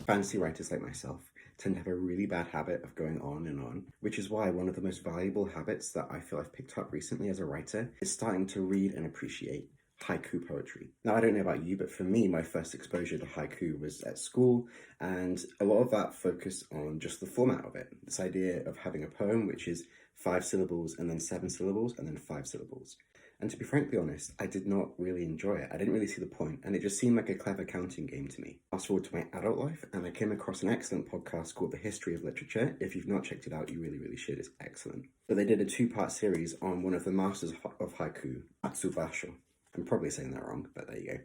Fantasy writers like myself tend to have a really bad habit of going on, which is why one of the most valuable habits that I feel I've picked up recently as a writer is starting to read and appreciate haiku poetry. Now, I don't know about you, but for me, my first exposure to haiku was at school, and a lot of that focused on just the format of it. This idea of having a poem which is 5 syllables and then 7 syllables and then 5 syllables. And to be frankly honest, I did not really enjoy it. I didn't really see the point, and it just seemed like a clever counting game to me. Fast forward to my adult life, and I came across an excellent podcast called The History of Literature. If you've not checked it out, you really, really should. It's excellent. But they did a 2-part series on one of the masters of haiku, Matsubasho. I'm probably saying that wrong, but there you go.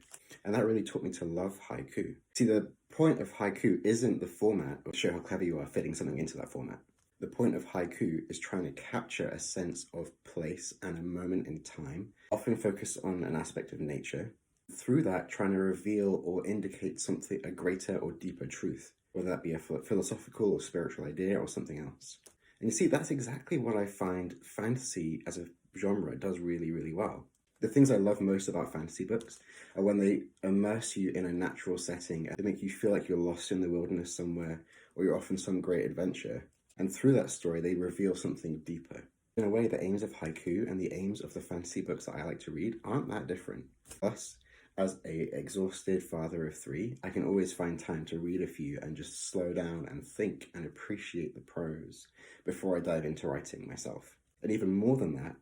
And that really taught me to love haiku. See, the point of haiku isn't the format or show how clever you are fitting something into that format. The point of haiku is trying to capture a sense of place and a moment in time, often focus on an aspect of nature. Through that, trying to reveal or indicate something, a greater or deeper truth, whether that be a philosophical or spiritual idea or something else. And you see, that's exactly what I find fantasy as a genre does really, really well. The things I love most about fantasy books are when they immerse you in a natural setting and they make you feel like you're lost in the wilderness somewhere or you're off on some great adventure. And through that story, they reveal something deeper. In a way, the aims of haiku and the aims of the fantasy books that I like to read aren't that different. Thus, as a exhausted father of 3, I can always find time to read a few and just slow down and think and appreciate the prose before I dive into writing myself. And even more than that,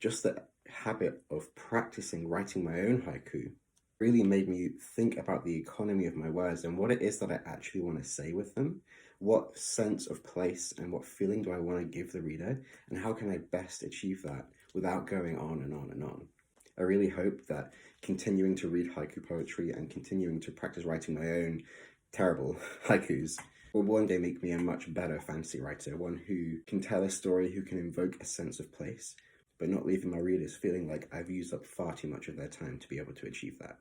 just the habit of practicing writing my own haiku really made me think about the economy of my words and what it is that I actually want to say with them. What sense of place and what feeling do I want to give the reader, and how can I best achieve that without going on and on and on? I really hope that continuing to read haiku poetry and continuing to practice writing my own terrible haikus will one day make me a much better fantasy writer, one who can tell a story, who can invoke a sense of place, but not leaving my readers feeling like I've used up far too much of their time to be able to achieve that.